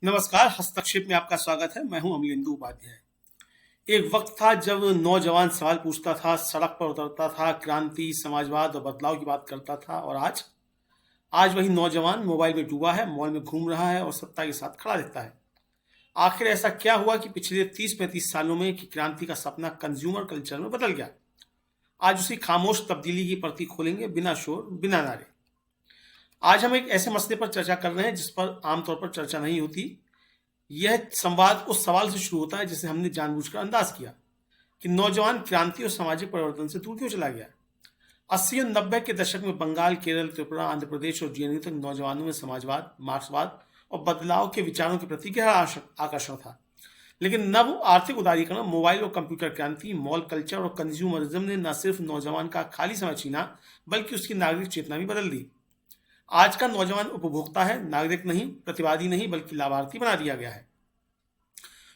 नमस्कार, हस्तक्षेप में आपका स्वागत है। मैं हूं अमलेंदु उपाध्याय। एक वक्त था जब नौजवान सवाल पूछता था, सड़क पर उतरता था, क्रांति, समाजवाद और बदलाव की बात करता था। और आज वही नौजवान मोबाइल में डूबा है, मॉल में घूम रहा है और सत्ता के साथ खड़ा रहता है। आखिर ऐसा क्या हुआ कि पिछले 30-35 सालों में कि क्रांति का सपना कंज्यूमर कल्चर में बदल गया? आज उसी खामोश तब्दीली की पर्ची खोलेंगे, बिना शोर, बिना नारे। आज हम एक ऐसे मसले पर चर्चा कर रहे हैं जिस पर आमतौर पर चर्चा नहीं होती। यह संवाद उस सवाल से शुरू होता है जिसे हमने जानबूझकर अंदाज किया कि नौजवान क्रांति और सामाजिक परिवर्तन से दूर क्यों चला गया। 80 और 90 के दशक में बंगाल, केरल, त्रिपुरा, आंध्र प्रदेश और जेएनयू तक नौजवानों में समाजवाद, मार्क्सवाद और बदलाव के विचारों के प्रति गहरा आकर्षण था। लेकिन नव आर्थिक उदारीकरण, मोबाइल और कंप्यूटर क्रांति, मॉल कल्चर और कंज्यूमरिज्म ने न सिर्फ नौजवान का खाली समय छीना, बल्कि उसकी नागरिक चेतना भी बदल दी। आज का नौजवान उपभोक्ता है, नागरिक नहीं, प्रतिवादी नहीं, बल्कि लाभार्थी बना दिया गया है।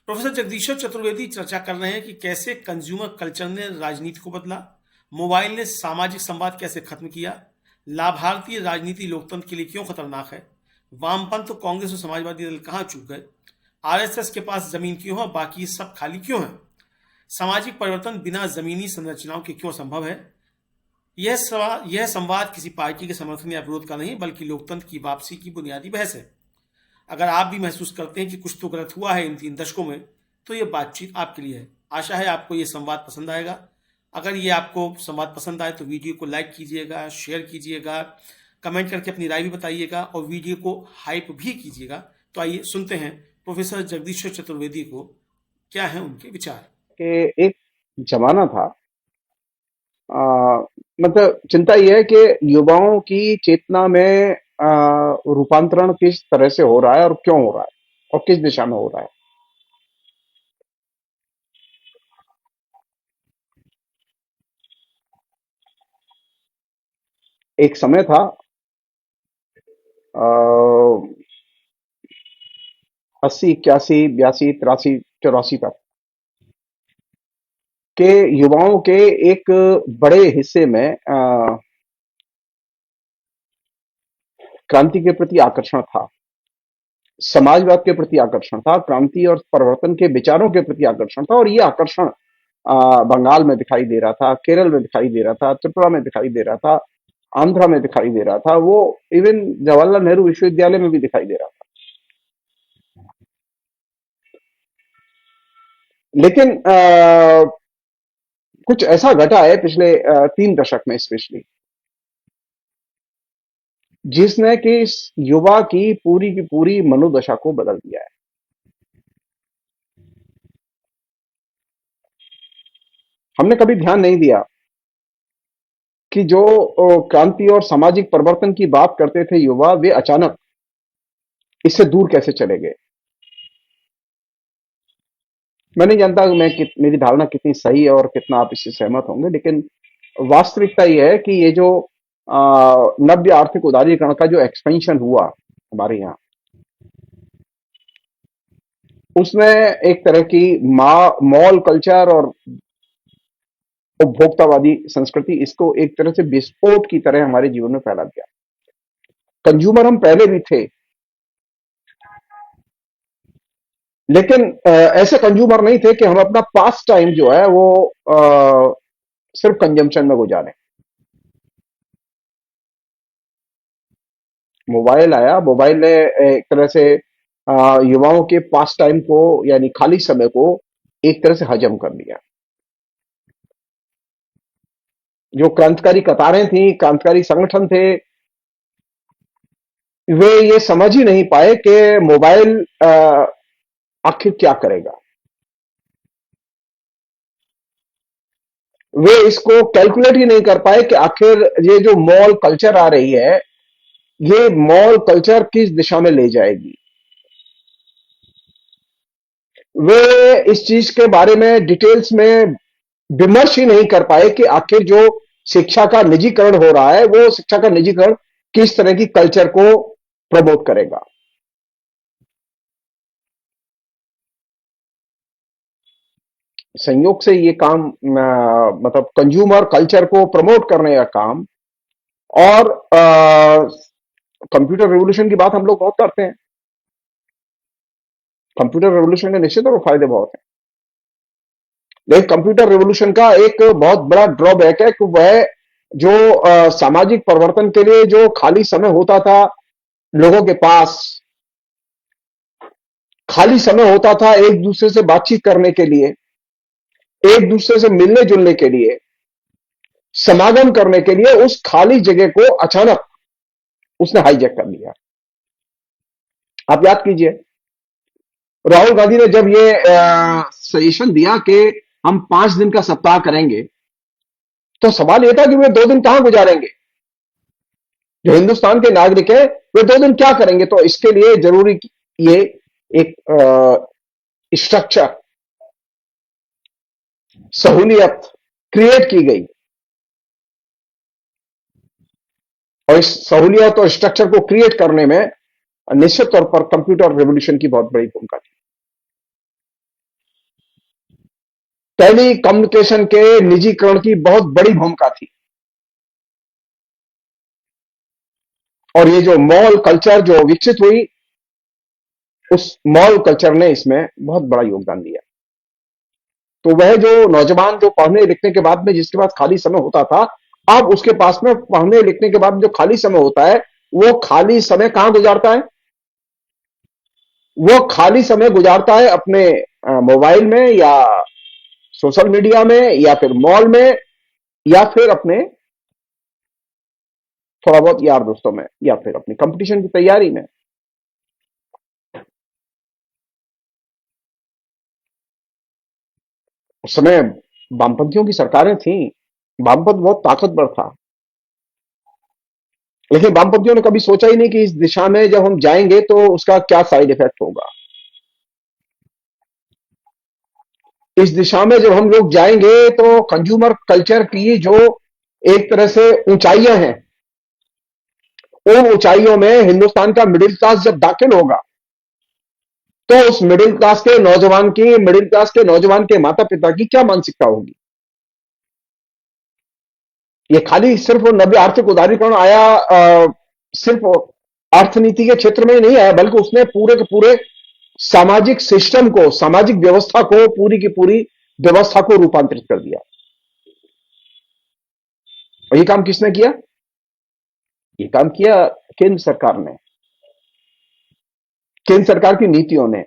प्रोफेसर जगदीश्वर चतुर्वेदी चर्चा कर रहे हैं कि कैसे कंज्यूमर कल्चर ने राजनीति को बदला, मोबाइल ने सामाजिक संवाद कैसे खत्म किया, लाभार्थी राजनीति लोकतंत्र के लिए क्यों खतरनाक है, वामपंथ, कांग्रेस और समाजवादी दल कहाँ चूक गए, आरएसएस के पास जमीन क्यों है, बाकी सब खाली क्यों है, सामाजिक परिवर्तन बिना जमीनी संरचनाओं के क्यों संभव है। यह संवाद किसी पार्टी के समर्थन या विरोध का नहीं, बल्कि लोकतंत्र की वापसी की बुनियादी बहस है। अगर आप भी महसूस करते हैं कि कुछ तो गलत हुआ है इन 3 दशकों में, तो ये बातचीत आपके लिए है। आशा है आपको ये संवाद पसंद आएगा। अगर ये आपको संवाद पसंद आए तो वीडियो को लाइक कीजिएगा, शेयर कीजिएगा, कमेंट करके अपनी राय भी बताइएगा और वीडियो को हाइप भी कीजिएगा। तो आइए सुनते हैं प्रोफेसर जगदीश्वर चतुर्वेदी को, क्या है उनके विचार। कि एक जमाना था। मतलब चिंता यह है कि युवाओं की चेतना में रूपांतरण किस तरह से हो रहा है और क्यों हो रहा है और किस दिशा में हो रहा है। एक समय था 80, 81, 82, 83, 84 तक के युवाओं के एक बड़े हिस्से में क्रांति के प्रति आकर्षण था, समाजवाद के प्रति आकर्षण था, क्रांति और परिवर्तन के विचारों के प्रति आकर्षण था। और ये आकर्षण बंगाल में दिखाई दे रहा था, केरल में दिखाई दे रहा था, त्रिपुरा में दिखाई दे रहा था, आंध्रा में दिखाई दे रहा था, वो इवन जवाहरलाल नेहरू विश्वविद्यालय में भी दिखाई दे रहा था। लेकिन कुछ ऐसा घटा है पिछले 3 दशक में स्पेशली, जिसने कि इस युवा की पूरी मनोदशा को बदल दिया है। हमने कभी ध्यान नहीं दिया कि जो क्रांति और सामाजिक परिवर्तन की बात करते थे युवा, वे अचानक इससे दूर कैसे चले गए। मैं नहीं जानता कि मेरी धारणा कितनी सही है और कितना आप इससे सहमत होंगे, लेकिन वास्तविकता यह है कि ये जो नव्य आर्थिक उदारीकरण का जो एक्सपेंशन हुआ हमारे यहाँ, उसने एक तरह की मॉल कल्चर और उपभोक्तावादी संस्कृति, इसको एक तरह से विस्फोट की तरह हमारे जीवन में फैला दिया। कंज्यूमर हम पहले भी थे, लेकिन ऐसे कंज्यूमर नहीं थे कि हम अपना पास टाइम जो है वो सिर्फ कंजम्पशन में गुजारें। मोबाइल आया, मोबाइल ने एक तरह से युवाओं के पास टाइम को, यानी खाली समय को एक तरह से हजम कर लिया। जो क्रांतिकारी कतारें थी, क्रांतिकारी संगठन थे, वे ये समझ ही नहीं पाए कि मोबाइल आखिर क्या करेगा। वे इसको कैलकुलेट ही नहीं कर पाए कि आखिर ये जो मॉल कल्चर आ रही है, ये मॉल कल्चर किस दिशा में ले जाएगी। वे इस चीज के बारे में डिटेल्स में विमर्श ही नहीं कर पाए कि आखिर जो शिक्षा का निजीकरण हो रहा है, वो शिक्षा का निजीकरण किस तरह की कल्चर को प्रमोट करेगा। संयोग से ये काम मतलब कंज्यूमर कल्चर को प्रमोट करने का काम और कंप्यूटर रेवोल्यूशन की बात हम लोग बहुत करते हैं, कंप्यूटर रेवोल्यूशन के निश्चित और फायदे बहुत हैं, लेकिन कंप्यूटर रेवोल्यूशन का एक बहुत बड़ा ड्रॉबैक है कि वह जो सामाजिक परिवर्तन के लिए जो खाली समय होता था लोगों के पास, खाली समय होता था एक दूसरे से बातचीत करने के लिए, एक दूसरे से मिलने जुलने के लिए, समागम करने के लिए, उस खाली जगह को अचानक उसने हाईजैक कर लिया। आप याद कीजिए, राहुल गांधी ने जब ये सजेशन दिया कि हम 5 दिन का सप्ताह करेंगे, तो सवाल यह था कि वे 2 दिन कहां गुजारेंगे, जो हिंदुस्तान के नागरिक है वे 2 दिन क्या करेंगे। तो इसके लिए जरूरी ये एक स्ट्रक्चर, सहूलियत क्रिएट की गई, और इस सहूलियत और स्ट्रक्चर को क्रिएट करने में निश्चित तौर पर कंप्यूटर रेवोल्यूशन की बहुत बड़ी भूमिका थी। टेली कम्युनिकेशन के निजीकरण की बहुत बड़ी भूमिका थी, और ये जो मॉल कल्चर जो विकसित हुई, उस मॉल कल्चर ने इसमें बहुत बड़ा योगदान दिया। तो वह जो नौजवान जो पढ़ने लिखने के बाद में जिसके पास खाली समय होता था, अब उसके पास में पढ़ने लिखने के बाद जो खाली समय होता है, वो खाली समय कहां गुजारता है? वो खाली समय गुजारता है अपने मोबाइल में, या सोशल मीडिया में, या फिर मॉल में, या फिर अपने थोड़ा बहुत यार दोस्तों में, या फिर अपनी कंपटीशन की तैयारी में। उस समय वामपंथियों की सरकारें थीं, वामपंथ बहुत ताकतवर था, लेकिन वामपंथियों ने कभी सोचा ही नहीं कि इस दिशा में जब हम जाएंगे तो उसका क्या साइड इफेक्ट होगा। इस दिशा में जब हम लोग जाएंगे तो कंज्यूमर कल्चर की जो एक तरह से ऊंचाइयां हैं, उन ऊंचाइयों में हिंदुस्तान का मिडिल क्लास जब दाखिल होगा, तो उस मिडिल क्लास के नौजवान के माता पिता की क्या मानसिकता होगी। ये खाली सिर्फ नब्बे आर्थिक उदारीकरण आया, सिर्फ अर्थनीति के क्षेत्र में ही नहीं आया, बल्कि उसने पूरे के पूरे सामाजिक सिस्टम को, सामाजिक व्यवस्था को, पूरी की पूरी व्यवस्था को रूपांतरित कर दिया। और ये काम किसने किया? ये काम किया केंद्र सरकार ने, केंद्र सरकार की नीतियों ने।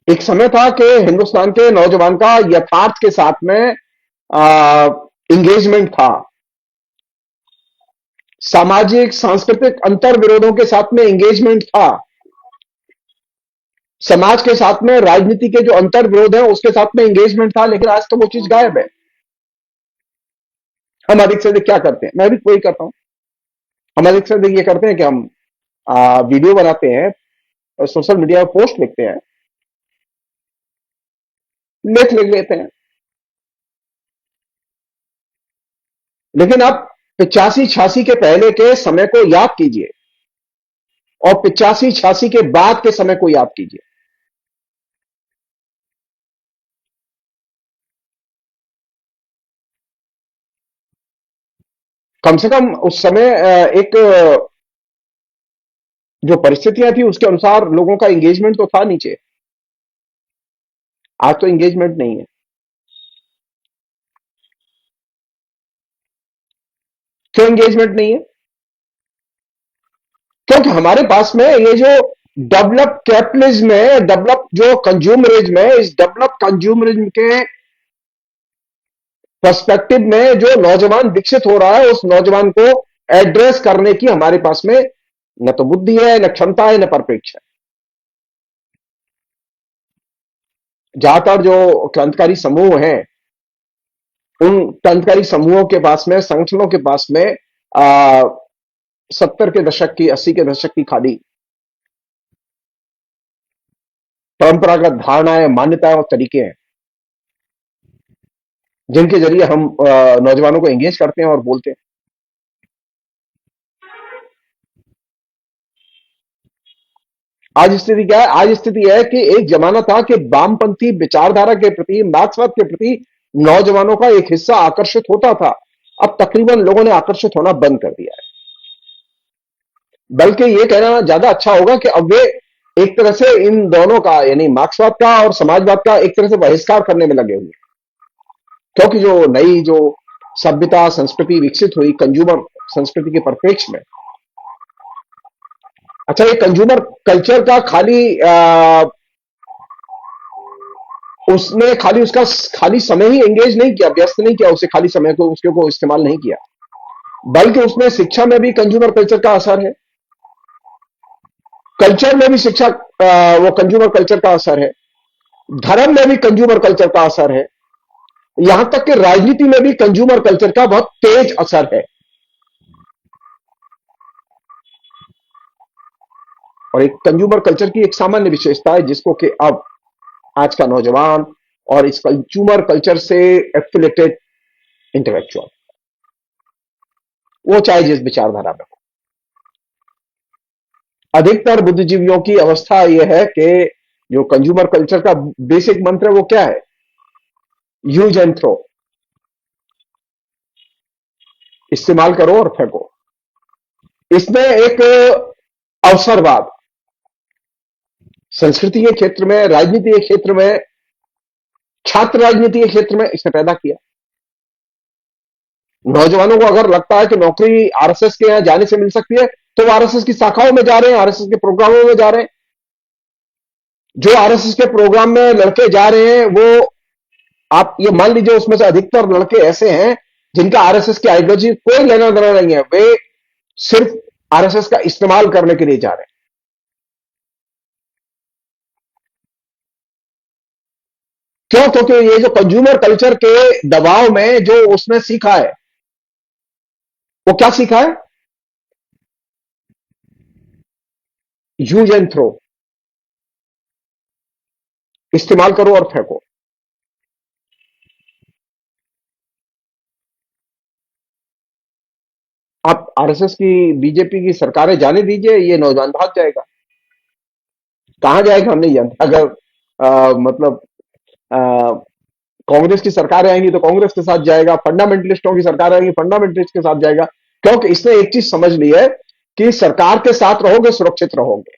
एक समय था कि हिंदुस्तान के नौजवान का यथार्थ के साथ में इंगेजमेंट था, सामाजिक सांस्कृतिक अंतर विरोधों के साथ में इंगेजमेंट था, समाज के साथ में राजनीति के जो अंतर विरोध है उसके साथ में इंगेजमेंट था। लेकिन आज तो वो चीज गायब है। हम अधिक से अधिक क्या करते हैं, मैं भी वही करता हूं, हम अधिक से अधिक ये करते हैं कि हम वीडियो बनाते हैं, सोशल मीडिया पर पोस्ट लिखते हैं, लेख लिख लेते हैं। लेकिन आप 85-86 के पहले के समय को याद कीजिए, और 85-86 के बाद के समय को याद कीजिए। कम से कम उस समय एक जो परिस्थितियां थी उसके अनुसार लोगों का एंगेजमेंट तो था नीचे। आज तो एंगेजमेंट नहीं है। क्यों एंगेजमेंट नहीं है? क्योंकि हमारे पास में ये जो डेवलप कैपिटलिज्म है, डेवलप जो कंज्यूमरिज्म है, इस डेवलप कंज्यूमरिज्म के पर्सपेक्टिव में जो नौजवान विकसित हो रहा है, उस नौजवान को एड्रेस करने की हमारे पास में न तो बुद्धि है, न क्षमता है, न परिप्रेक्ष्य है। ज्यादातर जो क्रांतिकारी समूह हैं, उन क्रांतिकारी समूहों के पास में, संगठनों के पास में 70 के दशक की, 80 के दशक की खाली परंपरागत धारणाएं, मान्यताएं और तरीके हैं, जिनके जरिए हम नौजवानों को एंगेज करते हैं और बोलते हैं। आज स्थिति क्या है? आज स्थिति है कि एक जमाना था कि वामपंथी विचारधारा के प्रति, मार्क्सवाद के प्रति नौजवानों का एक हिस्सा आकर्षित होता था। अब तकरीबन लोगों ने आकर्षित होना बंद कर दिया है। बल्कि ये कहना ज्यादा अच्छा होगा कि अब वे एक तरह से इन दोनों का, यानी मार्क्सवाद का और समाजवाद का, एक तरह से बहिष्कार करने में लगे हुए हैं। क्योंकि जो नई जो सभ्यता संस्कृति विकसित हुई कंज्यूमर संस्कृति के परिप्रेक्ष्य में, अच्छा, ये कंज्यूमर कल्चर का खाली उसने खाली उसका खाली समय ही एंगेज नहीं किया, व्यस्त नहीं किया, उसे खाली समय को उसके को इस्तेमाल नहीं किया, बल्कि उसमें शिक्षा में भी कंज्यूमर कल्चर का असर है, कल्चर में भी शिक्षा वो कंज्यूमर कल्चर का असर है, धर्म में भी कंज्यूमर कल्चर का असर है, यहां तक कि राजनीति में भी कंज्यूमर कल्चर का बहुत तेज असर है। और एक कंज्यूमर कल्चर की एक सामान्य विशेषता है जिसको कि अब आज का नौजवान और इस कंज्यूमर कल्चर से एफिलेटेड इंटेलेक्चुअल, वो चाहे जिस विचारधारा में हो, अधिकतर बुद्धिजीवियों की अवस्था यह है कि जो कंज्यूमर कल्चर का बेसिक मंत्र है वो क्या है? यूज एंड थ्रो, इस्तेमाल करो और फेंको। इसमें एक अवसरवाद संस्कृति के क्षेत्र में, राजनीति के क्षेत्र में, छात्र राजनीति के क्षेत्र में इसने पैदा किया। नौजवानों को अगर लगता है कि नौकरी आरएसएस के यहां जाने से मिल सकती है तो वो आरएसएस की शाखाओं में जा रहे हैं, आरएसएस के प्रोग्रामों में जा रहे हैं। जो आरएसएस के प्रोग्राम में लड़के जा रहे हैं वो, आप ये मान लीजिए, उसमें से अधिकतर लड़के ऐसे हैं जिनका आरएसएस की आइडियोलॉजी कोई लेना देना नहीं है, वे सिर्फ आरएसएस का इस्तेमाल करने के लिए जा रहे हैं। क्यों? क्योंकि ये जो कंज्यूमर कल्चर के दबाव में जो उसने सीखा है, वो क्या सीखा है? यूज एंड थ्रो, इस्तेमाल करो और फेंको। आप आरएसएस की, बीजेपी की सरकारें जाने दीजिए, ये नौजवान भाग जाएगा। कहां जाएगा हम नहीं जानते। अगर मतलब अ, कांग्रेस की सरकारें आएंगी तो कांग्रेस के साथ जाएगा, फंडामेंटलिस्टों की सरकार आएंगी फंडामेंटलिस्ट के साथ जाएगा। क्योंकि इसने एक चीज समझ ली है कि सरकार के साथ रहोगे सुरक्षित रहोगे।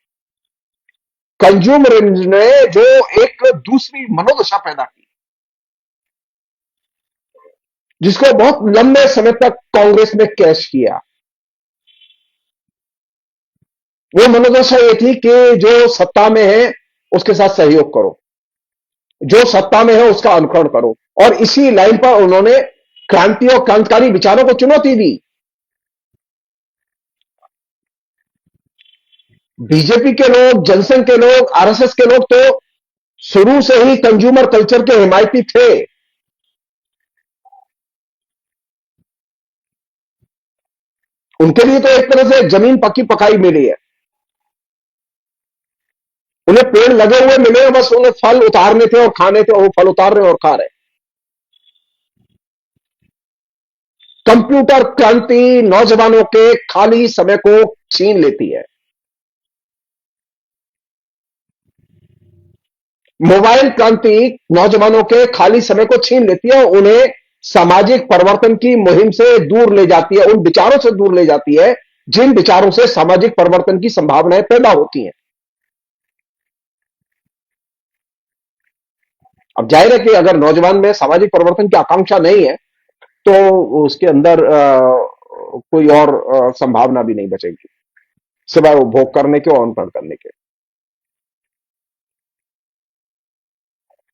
कंज्यूमरिज्म ने जो एक दूसरी मनोदशा पैदा की, जिसको बहुत लंबे समय तक कांग्रेस ने कैश किया, वो मनोदशा ये थी कि जो सत्ता में है उसके साथ सहयोग करो, जो सत्ता में है उसका अनुकरण करो। और इसी लाइन पर उन्होंने क्रांति और क्रांतिकारी विचारों को चुनौती दी। बीजेपी के लोग, जनसंघ के लोग, आरएसएस के लोग तो शुरू से ही कंज्यूमर कल्चर के हिमायती थे। उनके लिए तो एक तरह से जमीन पक्की पकाई मिली है। उन्हें पेड़ लगे हुए मिले, बस उन्हें फल उतारने थे और खाने थे, और वो फल उतार रहे और खा रहे। कंप्यूटर क्रांति नौजवानों के खाली समय को छीन लेती है। मोबाइल क्रांति नौजवानों के खाली समय को छीन लेती है, उन्हें सामाजिक परिवर्तन की मुहिम से दूर ले जाती है, उन विचारों से दूर ले जाती है जिन विचारों से सामाजिक परिवर्तन की संभावनाएं पैदा होती हैं। अब जाहिर है कि अगर नौजवान में सामाजिक परिवर्तन की आकांक्षा नहीं है तो उसके अंदर कोई और संभावना भी नहीं बचेगी सिवाय उपभोग करने के और अनपढ़ करने के।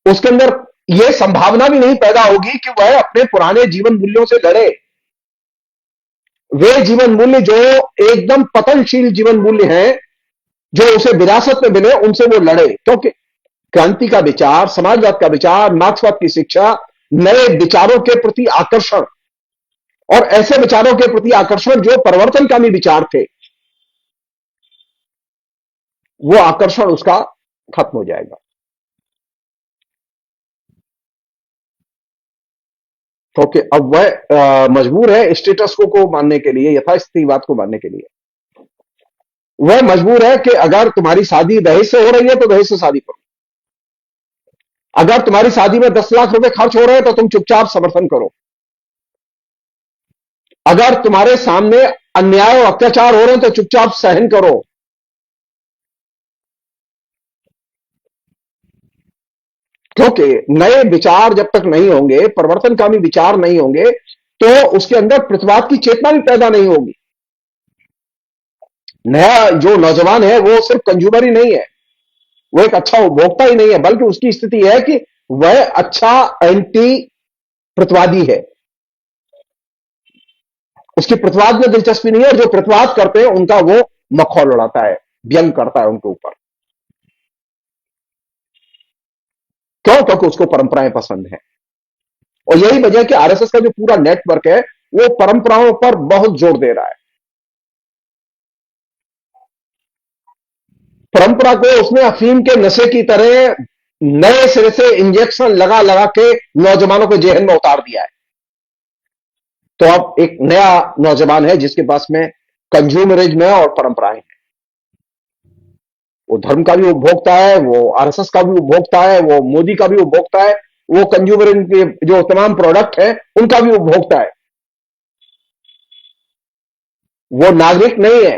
उसके अंदर यह संभावना भी नहीं पैदा होगी कि वह अपने पुराने जीवन मूल्यों से लड़े। वे जीवन मूल्य जो एकदम पतनशील जीवन मूल्य हैं, जो उसे विरासत में मिले, उनसे वो लड़े। क्योंकि क्रांति का विचार, समाजवाद का विचार, मार्क्सवाद की शिक्षा, नए विचारों के प्रति आकर्षण, और ऐसे विचारों के प्रति आकर्षण जो परिवर्तनकामी विचार थे, वो आकर्षण उसका खत्म हो जाएगा। क्योंकि अब वह मजबूर है स्टेटस को मानने के लिए, यथास्थितिवाद को मानने के लिए। वह मजबूर है कि अगर तुम्हारी शादी दहेज से हो रही है तो दहेज से शादी करो, अगर तुम्हारी शादी में 10 लाख रुपए खर्च हो रहे हैं तो तुम चुपचाप समर्थन करो। अगर तुम्हारे सामने अन्याय और अत्याचार हो रहे हैं तो चुपचाप सहन करो। क्योंकि नए विचार जब तक नहीं होंगे, परिवर्तनकामी विचार नहीं होंगे, तो उसके अंदर प्रतिवाद की चेतना भी पैदा नहीं होगी। नया जो नौजवान है वो सिर्फ कंज्यूमर ही नहीं है, वो एक अच्छा उपभोक्ता ही नहीं है, बल्कि उसकी स्थिति है कि वह अच्छा एंटी प्रतिवादी है। उसकी प्रतिवाद में दिलचस्पी नहीं है, और जो प्रतिवाद करते हैं उनका वो मखौल उड़ाता है, व्यंग करता है उनके ऊपर। क्यों? क्योंकि उसको परंपराएं पसंद हैं। और यही वजह है कि आरएसएस का जो पूरा नेटवर्क है वो परंपराओं पर बहुत जोर दे रहा है। परंपरा को उसने अफीम के नशे की तरह नए सिरे से इंजेक्शन लगा लगा के नौजवानों को जेहन में उतार दिया है। तो अब एक नया नौजवान है जिसके पास में कंज्यूमरिज्म है और परंपराएं हैं। वो धर्म का भी उपभोक्ता है, वो आरएसएस का भी उपभोक्ता है, वो मोदी का भी उपभोक्ता है, वो कंज्यूमरिज्म के जो तमाम प्रोडक्ट है उनका भी उपभोक्ता है। वो नागरिक नहीं है।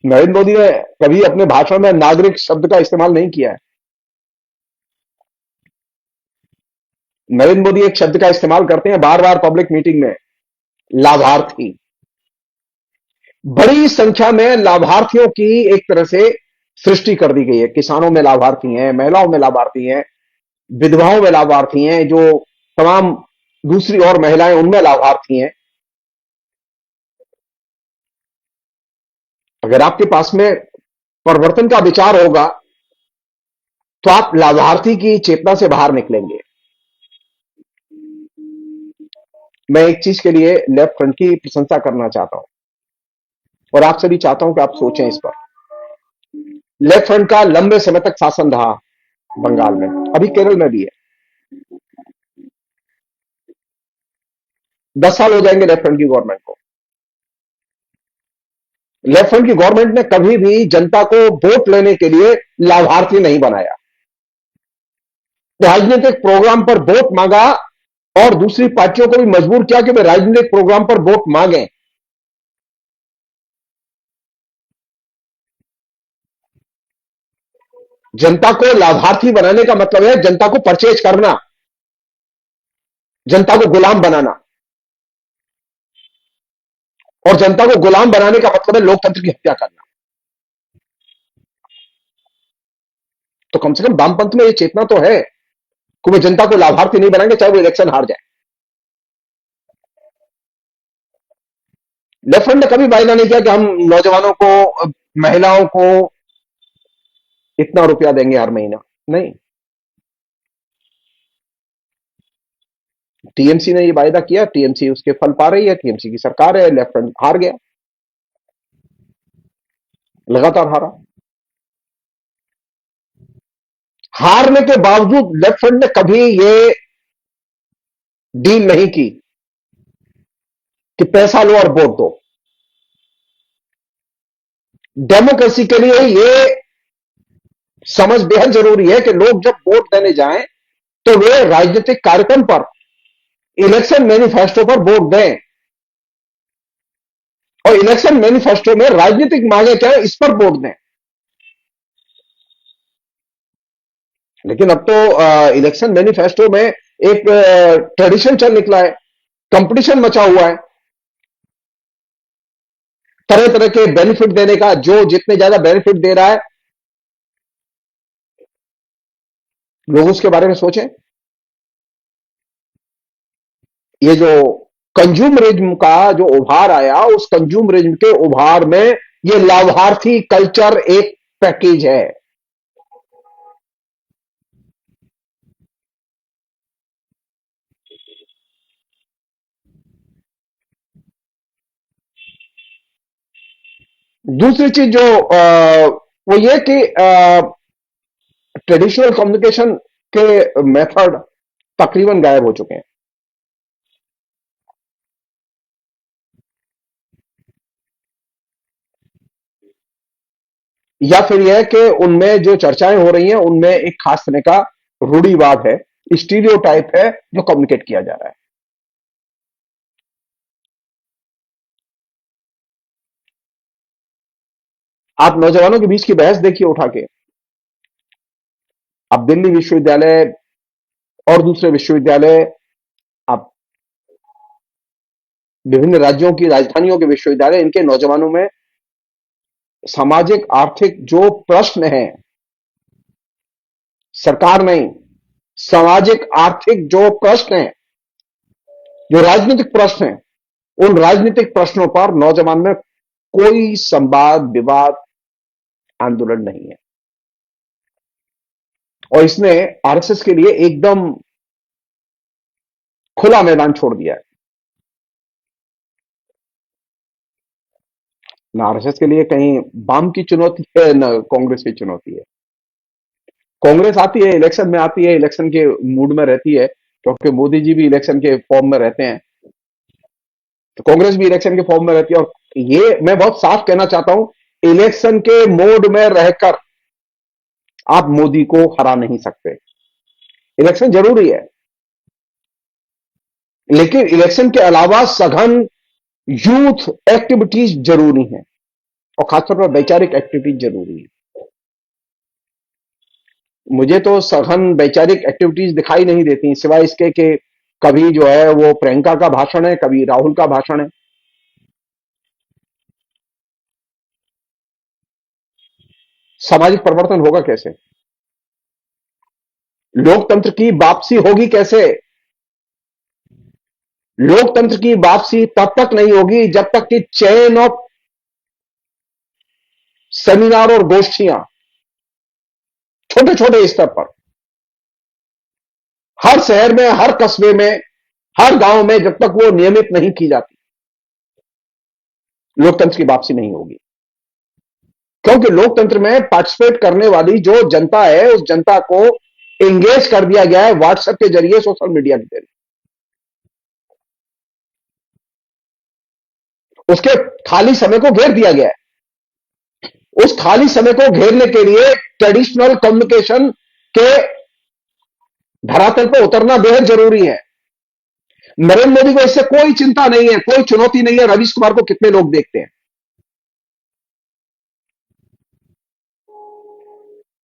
नरेंद्र मोदी ने कभी अपने भाषण में नागरिक शब्द का इस्तेमाल नहीं किया है। नरेंद्र मोदी एक शब्द का इस्तेमाल करते हैं बार बार पब्लिक मीटिंग में, लाभार्थी। बड़ी संख्या में लाभार्थियों की एक तरह से सृष्टि कर दी गई है। किसानों में लाभार्थी हैं, महिलाओं में लाभार्थी हैं, विधवाओं में लाभार्थी हैं, जो तमाम दूसरी और महिलाएं उनमें लाभार्थी हैं। अगर आपके पास में परिवर्तन का विचार होगा तो आप लाभार्थी की चेतना से बाहर निकलेंगे। मैं एक चीज के लिए लेफ्ट फ्रंट की प्रशंसा करना चाहता हूं, और आपसे भी चाहता हूं कि आप सोचें इस पर। लेफ्ट फ्रंट का लंबे समय तक शासन रहा बंगाल में, अभी केरल में भी है। 10 साल हो जाएंगे लेफ्ट फ्रंट की गवर्नमेंट को। लेफ्ट फ्रंट की गवर्नमेंट ने कभी भी जनता को वोट लेने के लिए लाभार्थी नहीं बनाया। राजनीतिक प्रोग्राम पर वोट मांगा और दूसरी पार्टियों को भी मजबूर किया कि वे राजनीतिक प्रोग्राम पर वोट मांगें। जनता को लाभार्थी बनाने का मतलब है जनता को परचेज करना, जनता को गुलाम बनाना। और जनता को गुलाम बनाने का मतलब है लोकतंत्र की हत्या करना। तो कम से कम वामपंथ में यह चेतना तो है कि वे जनता को लाभार्थी नहीं बनाएंगे चाहे वो इलेक्शन हार जाए। लेफ्ट फ्रंट ने कभी वायदा नहीं किया कि हम नौजवानों को, महिलाओं को इतना रुपया देंगे हर महीना। नहीं, टीएमसी ने ये वायदा किया, टीएमसी उसके फल पा रही है, टीएमसी की सरकार है, लेफ्ट फ्रंट हार गया, लगातार हारा। हारने के बावजूद लेफ्ट फ्रंट ने कभी ये डील नहीं की कि पैसा लो और वोट दो। डेमोक्रेसी के लिए ये समझ बेहद जरूरी है कि लोग जब वोट देने जाएं तो वे राजनीतिक कार्यक्रम पर, इलेक्शन मैनिफेस्टो पर वोट दें, और इलेक्शन मैनिफेस्टो में राजनीतिक मांगे क्या है इस पर वोट दें। लेकिन अब तो इलेक्शन मैनिफेस्टो में एक ट्रेडिशन चल निकला है, कंपटीशन मचा हुआ है तरह तरह के बेनिफिट देने का। जो जितने ज्यादा बेनिफिट दे रहा है लोग उसके बारे में सोचें। ये जो कंज्यूमरिज्म का जो उभार आया, उस कंज्यूमरिज्म के उभार में ये लाभार्थी कल्चर एक पैकेज है। दूसरी चीज जो वो ये कि ट्रेडिशनल कम्युनिकेशन के मेथड तकरीबन गायब हो चुके हैं। या फिर यह है कि उनमें जो चर्चाएं हो रही हैं उनमें एक खास तरह का रूढ़िवाद है, स्टीरियोटाइप है जो कम्युनिकेट किया जा रहा है। आप नौजवानों के बीच की बहस देखिए उठा के। आप दिल्ली विश्वविद्यालय और दूसरे विश्वविद्यालय, आप विभिन्न राज्यों की राजधानियों के विश्वविद्यालय, इनके नौजवानों में सामाजिक आर्थिक जो प्रश्न हैं, सरकार नहीं, सामाजिक आर्थिक जो प्रश्न हैं, जो राजनीतिक प्रश्न हैं, उन राजनीतिक प्रश्नों पर नौजवान में कोई संवाद, विवाद, आंदोलन नहीं है। और इसने आरएसएस के लिए एकदम खुला मैदान छोड़ दिया है। ना आरएसएस के लिए कहीं वाम की चुनौती है, न कांग्रेस की चुनौती है। कांग्रेस आती है, इलेक्शन में आती है, इलेक्शन के मूड में रहती है, क्योंकि मोदी जी भी इलेक्शन के फॉर्म में रहते हैं, तो कांग्रेस भी इलेक्शन के फॉर्म में रहती है। और ये मैं बहुत साफ कहना चाहता हूं, इलेक्शन के मोड में रहकर आप मोदी को हरा नहीं सकते। इलेक्शन जरूरी है, लेकिन इलेक्शन के अलावा सघन यूथ एक्टिविटीज जरूरी हैं, और खासतौर पर वैचारिक एक्टिविटीज जरूरी है। मुझे तो सघन वैचारिक एक्टिविटीज दिखाई नहीं देती, सिवाय इसके कि कभी जो है वो प्रियंका का भाषण है, कभी राहुल का भाषण है। सामाजिक परिवर्तन होगा कैसे? लोकतंत्र की वापसी होगी कैसे? लोकतंत्र की वापसी तब तक नहीं होगी जब तक कि चेन ऑफ सेमिनार और गोष्ठियां छोटे छोटे स्तर पर, हर शहर में, हर कस्बे में, हर गांव में, जब तक वो नियमित नहीं की जाती, लोकतंत्र की वापसी नहीं होगी। क्योंकि लोकतंत्र में पार्टिसिपेट करने वाली जो जनता है, उस जनता को एंगेज कर दिया गया है व्हाट्सएप के जरिए, सोशल मीडिया के जरिए। उसके खाली समय को घेर दिया गया है। उस खाली समय को घेरने के लिए ट्रेडिशनल कम्युनिकेशन के धरातल पर उतरना बेहद जरूरी है। नरेंद्र मोदी को इससे कोई चिंता नहीं है, कोई चुनौती नहीं है रवीश कुमार को कितने लोग देखते हैं।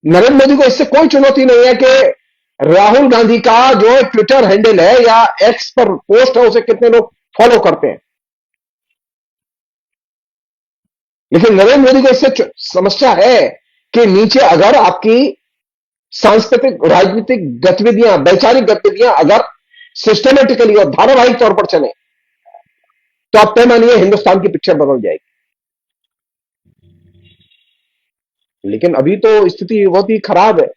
नरेंद्र मोदी को इससे कोई चुनौती नहीं है कि राहुल गांधी का जो ट्विटर हैंडल है या एक्स पर पोस्ट है, उसे कितने लोग फॉलो करते हैं। लेकिन नरेंद्र मोदी को इससे समस्या है कि नीचे अगर आपकी सांस्कृतिक, राजनीतिक गतिविधियां, वैचारिक गतिविधियां अगर सिस्टमेटिकली और धारावाहिक तौर पर चले, तो आप तय मानिए हिंदुस्तान की पिक्चर बदल जाएगी। लेकिन अभी तो स्थिति बहुत ही खराब है।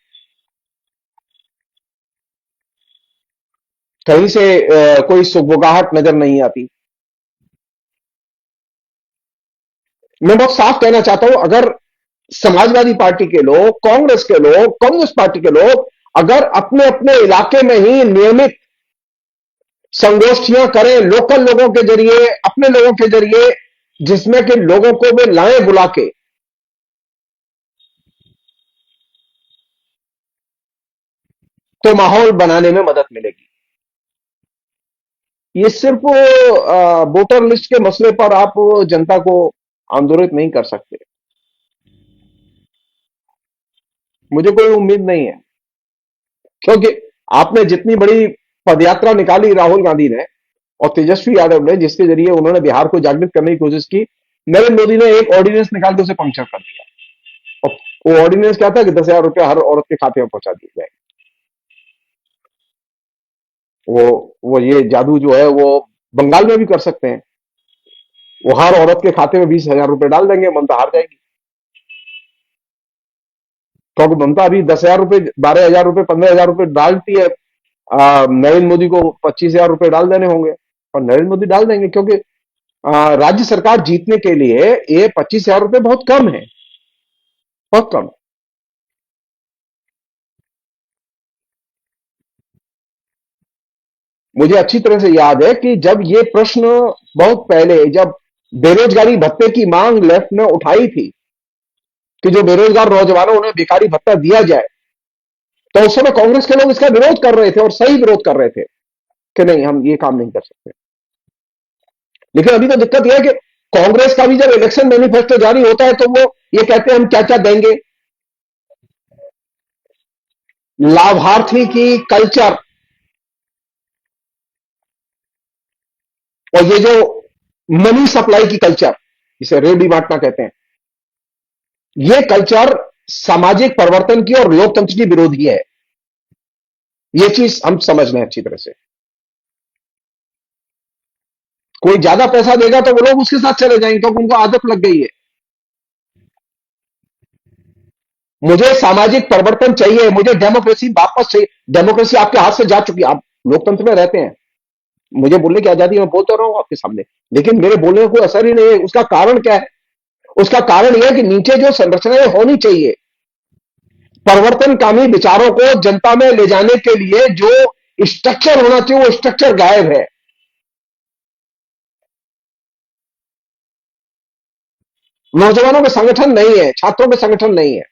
कहीं से कोई सुगबुगाहट नजर नहीं आती। मैं बहुत साफ कहना चाहता हूं, अगर समाजवादी पार्टी के लोग, कांग्रेस के लोग, कम्युनिस्ट पार्टी के लोग अगर अपने अपने इलाके में ही नियमित संगोष्ठियां करें, लोकल लोगों के जरिए, अपने लोगों के जरिए, जिसमें कि लोगों को वे लाएं बुला के, तो माहौल बनाने में मदद मिलेगी। ये सिर्फ वोटर लिस्ट के मसले पर आप जनता को आंदोलित नहीं कर सकते। मुझे कोई उम्मीद नहीं है, क्योंकि आपने जितनी बड़ी पदयात्रा निकाली राहुल गांधी ने और तेजस्वी यादव ने, जिसके जरिए उन्होंने बिहार को जागृत करने की कोशिश की, नरेंद्र मोदी ने एक ऑर्डिनेंस निकाल के उसे पंक्चर कर दिया। और वो ऑर्डिनेंस क्या था कि 10,000 रुपया हर औरत के खाते में पहुंचा दिए जाए। वो ये जादू जो है वो बंगाल में भी कर सकते हैं। वो हर औरत के खाते में 20,000 रुपए डाल देंगे, ममता हार जाएगी। क्योंकि ममता अभी 10,000 रुपए, 12,000 रुपए, 15,000 रुपए डालती है। नरेंद्र मोदी को 25,000 रुपए डाल देने होंगे, और नरेंद्र मोदी डाल देंगे, क्योंकि राज्य सरकार जीतने के लिए ये 25,000 रुपए बहुत कम है, बहुत कम। मुझे अच्छी तरह से याद है कि जब ये प्रश्न बहुत पहले, जब बेरोजगारी भत्ते की मांग लेफ्ट ने उठाई थी कि जो बेरोजगार नौजवानों उन्हें बेकारी भत्ता दिया जाए, तो उस समय कांग्रेस के लोग इसका विरोध कर रहे थे, और सही विरोध कर रहे थे कि नहीं, हम ये काम नहीं कर सकते। लेकिन अभी तो दिक्कत यह है कि कांग्रेस का भी जब इलेक्शन मैनिफेस्टो जारी होता है तो वो ये कहते हैं हम क्या क्या देंगे। लाभार्थी की कल्चर और ये जो मनी सप्लाई की कल्चर, जिसे रेडी बांटना कहते हैं, ये कल्चर सामाजिक परिवर्तन की और लोकतंत्र की विरोधी है। ये चीज हम समझ लें अच्छी तरह से। कोई ज्यादा पैसा देगा तो वो लोग उसके साथ चले जाएंगे क्योंकि उनको आदत लग गई है। मुझे सामाजिक परिवर्तन चाहिए, मुझे डेमोक्रेसी वापस चाहिए। डेमोक्रेसी आपके हाथ से जा चुकी है, आप लोकतंत्र में रहते हैं। मुझे बोलने की आजादी, मैं बोलता रहा हूं आपके सामने, लेकिन मेरे बोलने का कोई असर ही नहीं है। उसका कारण क्या है? उसका कारण यह है कि नीचे जो संरचनाएं होनी चाहिए, परिवर्तनकामी विचारों को जनता में ले जाने के लिए जो स्ट्रक्चर होना चाहिए, वो स्ट्रक्चर गायब है। नौजवानों के संगठन नहीं है, छात्रों के संगठन नहीं है।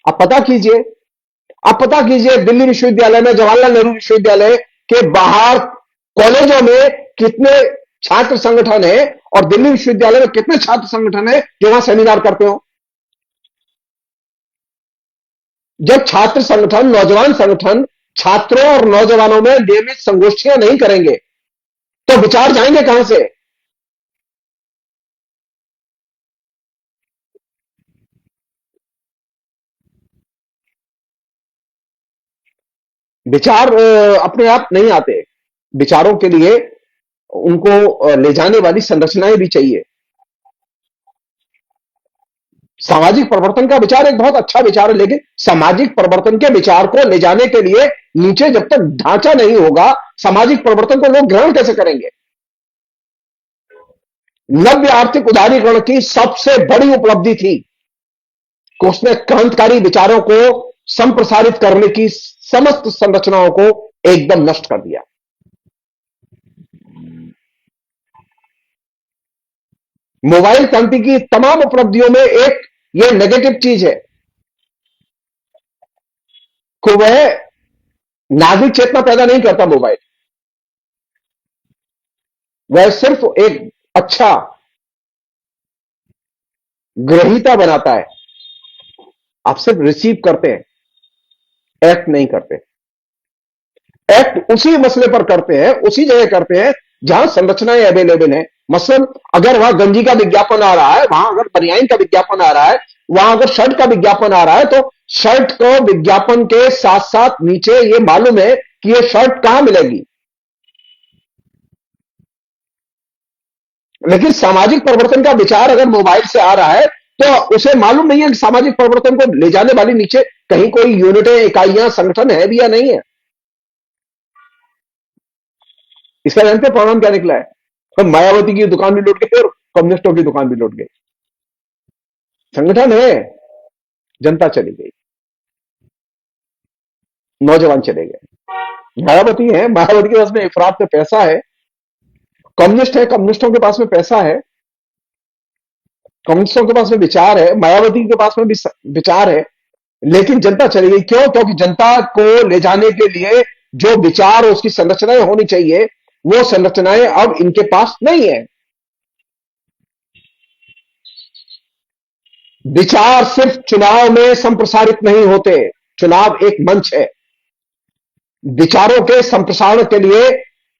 आप पता कीजिए, आप पता कीजिए दिल्ली विश्वविद्यालय में, जवाहरलाल नेहरू विश्वविद्यालय के बाहर कॉलेजों में कितने छात्र संगठन है और दिल्ली विश्वविद्यालय में कितने छात्र संगठन है जो वहां सेमिनार करते हो। जब छात्र संगठन, नौजवान संगठन छात्रों और नौजवानों में नियमित संगोष्ठियां नहीं करेंगे तो विचार जाएंगे कहां से? विचार अपने आप नहीं आते। विचारों के लिए उनको ले जाने वाली संरचनाएं भी चाहिए। सामाजिक परिवर्तन का विचार एक बहुत अच्छा विचार है, लेकिन सामाजिक परिवर्तन के विचार को ले जाने के लिए नीचे जब तक ढांचा नहीं होगा, सामाजिक परिवर्तन को लोग ग्रहण कैसे करेंगे? नव्य आर्थिक उदारीकरण की सबसे बड़ी उपलब्धि थी कि उसने क्रांतिकारी विचारों को संप्रसारित करने की समस्त संरचनाओं को एकदम नष्ट कर दिया। मोबाइल क्रांति की तमाम उपलब्धियों में एक यह नेगेटिव चीज है कि वह नागरिक चेतना पैदा नहीं करता। मोबाइल वह सिर्फ एक अच्छा ग्रहीता बनाता है। आप सिर्फ रिसीव करते हैं, एक्ट नहीं करते। एक्ट उसी मसले पर करते हैं, उसी जगह करते हैं जहां संरचनाएं अवेलेबल है। मसलन अगर वहां गंजी का विज्ञापन आ रहा है, वहां अगर बनियान का विज्ञापन आ रहा है, वहां अगर शर्ट का विज्ञापन आ रहा है, तो शर्ट को विज्ञापन के साथ साथ नीचे ये मालूम है कि ये शर्ट कहां मिलेगी। लेकिन सामाजिक परिवर्तन का विचार अगर मोबाइल से आ रहा है तो उसे मालूम नहीं है कि सामाजिक परिवर्तन को ले जाने वाली नीचे कहीं कोई यूनिटें, इकाइयां, संगठन है भी या नहीं है। इसका जानते हैं परिणाम क्या निकला है? तो मायावती की दुकान भी लूट गई और कम्युनिस्टों की दुकान भी लूट गई। संगठन है, जनता चली गई, नौजवान चले गए। मायावती है, मायावती के पास में इफरात में पैसा है। कम्युनिस्ट है, कम्युनिस्टों के पास में पैसा है, कम्युनिस्टों के पास में विचार है, मायावती के पास में भी विचार है, लेकिन जनता चली गई। क्यों? क्योंकि जनता को ले जाने के लिए जो विचार और उसकी संरचनाएं होनी चाहिए, वो संरचनाएं अब इनके पास नहीं है। विचार सिर्फ चुनाव में संप्रसारित नहीं होते। चुनाव एक मंच है। विचारों के संप्रसारण के लिए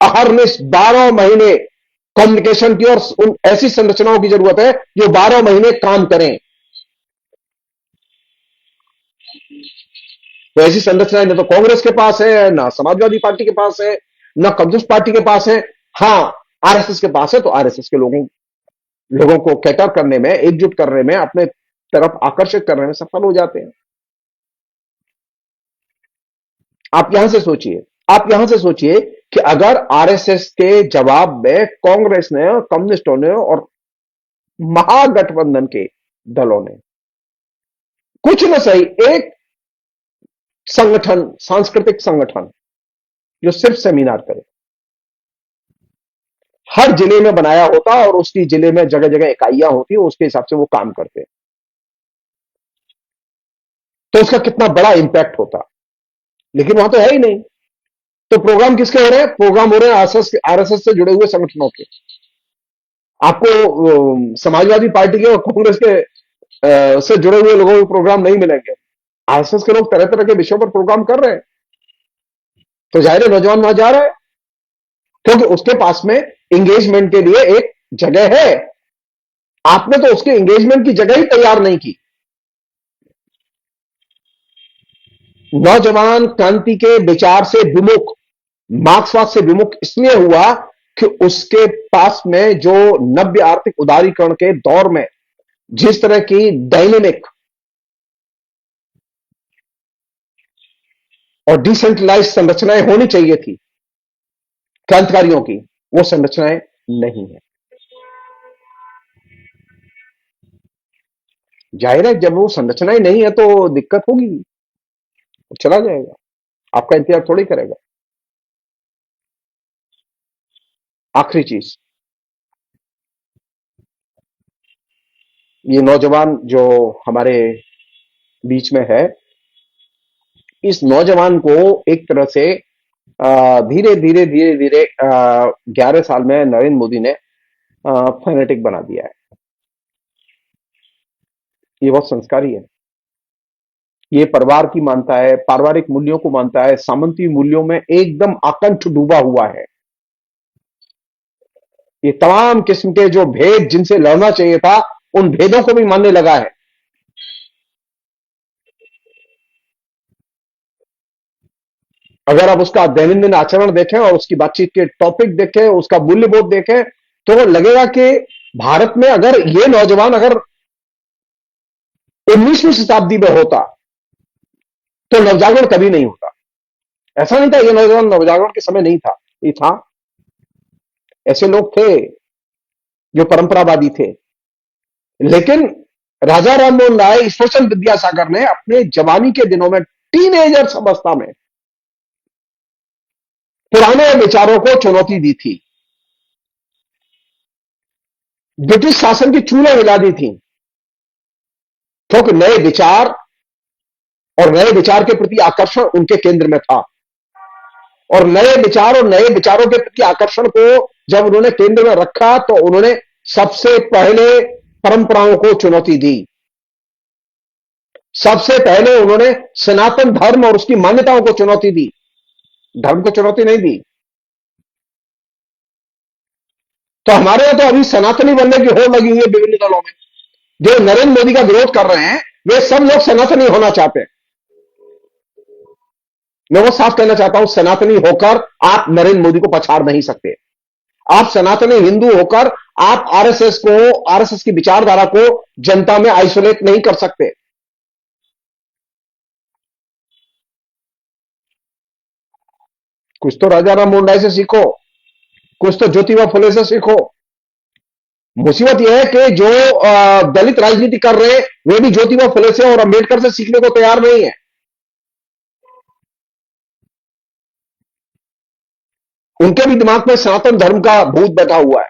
अहरनिश 12 महीने कम्युनिकेशन की और उन ऐसी संरचनाओं की जरूरत है जो 12 महीने काम करें। तो ऐसी संरचनाएं न तो कांग्रेस के पास है, ना समाजवादी पार्टी के पास है, ना कम्युनिस्ट पार्टी के पास है। हां, आरएसएस के पास है। तो आरएसएस के लोगों को कैटर करने में, एकजुट करने में, अपने तरफ आकर्षित करने में सफल हो जाते हैं। आप यहां से सोचिए, आप यहां से सोचिए कि अगर आरएसएस के जवाब में कांग्रेस ने, कम्युनिस्टों ने और महागठबंधन के दलों ने कुछ न सही एक संगठन, सांस्कृतिक संगठन जो सिर्फ सेमिनार करे, हर जिले में बनाया होता और उसकी जिले में जगह जगह इकाइयां होती, उसके हिसाब से वो काम करते, तो उसका कितना बड़ा इंपैक्ट होता। लेकिन वहां तो है ही नहीं। तो प्रोग्राम किसके हो रहे हैं? प्रोग्राम हो रहे हैं आरएसएस से जुड़े हुए संगठनों के। आपको समाजवादी पार्टी के और कांग्रेस के से जुड़े हुए लोगों के प्रोग्राम नहीं मिलेंगे। आरएसएस के लोग तरह तरह के विषयों पर प्रोग्राम कर रहे हैं, तो जाहिर है नौजवान वहां जा रहा है, क्योंकि उसके पास में एंगेजमेंट के लिए एक जगह है। आपने तो उसके एंगेजमेंट की जगह ही तैयार नहीं की। नौजवान क्रांति के विचार से विमुख, मार्क्सवाद से विमुख इसलिए हुआ कि उसके पास में जो नव्य आर्थिक उदारीकरण के दौर में जिस तरह की डायनेमिक और डिसेंट्रलाइज संरचनाएं होनी चाहिए थी क्रांतिकारियों की, वो संरचनाएं नहीं है। जाहिर है जब वो संरचनाएं नहीं है तो दिक्कत होगी, चला जाएगा, आपका इंतजार थोड़ी करेगा। आखिरी चीज, ये नौजवान जो हमारे बीच में है, इस नौजवान को एक तरह से धीरे धीरे धीरे धीरे 11 साल में नरेंद्र मोदी ने फैनेटिक बना दिया है। ये बहुत संस्कारी है, ये परिवार की मानता है, पारिवारिक मूल्यों को मानता है, सामंती मूल्यों में एकदम आकंठ डूबा हुआ है। ये तमाम किस्म के जो भेद जिनसे लड़ना चाहिए था, उन भेदों को भी मानने लगा है। अगर आप उसका दैनंदिन आचरण देखें और उसकी बातचीत के टॉपिक देखें, उसका मूल्यबोध देखें, तो लगेगा कि भारत में अगर ये नौजवान अगर 19वीं शताब्दी में होता तो नवजागरण कभी नहीं होता। ऐसा नहीं था ये नौजवान नवजागरण के समय नहीं था, ये था। ऐसे लोग थे जो परंपरावादी थे, लेकिन राजा राममोहन राय, ईश्वरचंद विद्यासागर ने अपने जवानी के दिनों में, टीनेजर्स अवस्था में, पुराने विचारों को चुनौती दी थी, ब्रिटिश शासन की चूल्हे हिला दी थी, क्योंकि नए विचार और नए विचार के प्रति आकर्षण उनके केंद्र में था। और नए विचार और नए विचारों के प्रति आकर्षण को जब उन्होंने केंद्र में रखा तो उन्होंने सबसे पहले परंपराओं को चुनौती दी। सबसे पहले उन्होंने सनातन धर्म और उसकी मान्यताओं को चुनौती दी, धर्म को चुनौती नहीं दी। तो हमारे यहां तो अभी सनातनी बनने की होड़ लगी हुई है विभिन्न दलों में। जो नरेंद्र मोदी का विरोध कर रहे हैं वे सब लोग सनातनी होना चाहते हैं। मैं वो साफ कहना चाहता हूं, सनातनी होकर आप नरेंद्र मोदी को पछाड़ नहीं सकते। आप सनातनी हिंदू होकर आप आरएसएस की विचारधारा को जनता में आइसोलेट नहीं कर सकते। कुछ तो राजा राम मोहन राय से सीखो, कुछ तो ज्योतिबा फुले से सीखो। मुसीबत यह है कि जो दलित राजनीति कर रहे हैं वे भी ज्योतिबा फुले से और अंबेडकर से सीखने को तैयार नहीं है। उनके भी दिमाग में सनातन धर्म का भूत बैठा हुआ है।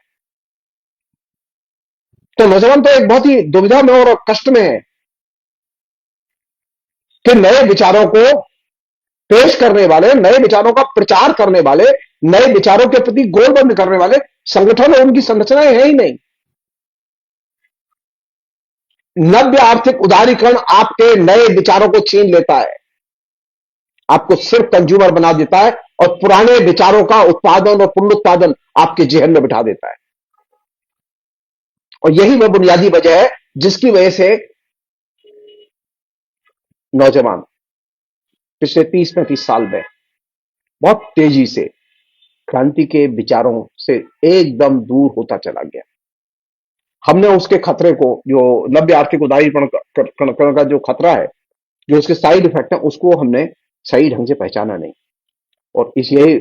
तो नौजवान तो एक बहुत ही दुविधा में और कष्ट में है कि नए विचारों को पेश करने वाले, नए विचारों का प्रचार करने वाले, नए विचारों के प्रति गोलबंद करने वाले संगठन और उनकी संरचनाएं है ही नहीं। नव्य आर्थिक उदारीकरण आपके नए विचारों को छीन लेता है, आपको सिर्फ कंज्यूमर बना देता है और पुराने विचारों का उत्पादन और पुनरुत्पादन आपके जेहन में बिठा देता है। और यही वह बुनियादी वजह है जिसकी वजह से नौजवान पिछले 30-35 साल में बहुत तेजी से क्रांति के विचारों से एकदम दूर होता चला गया। हमने उसके खतरे को, जो नव्य आर्थिक उदारीकरण का जो खतरा है, जो उसके साइड इफेक्ट है, उसको हमने सही ढंग से पहचाना नहीं। और इस यही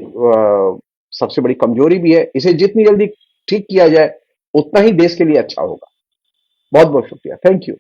सबसे बड़ी कमजोरी भी है। इसे जितनी जल्दी ठीक किया जाए उतना ही देश के लिए अच्छा होगा। बहुत बहुत शुक्रिया, थैंक यू।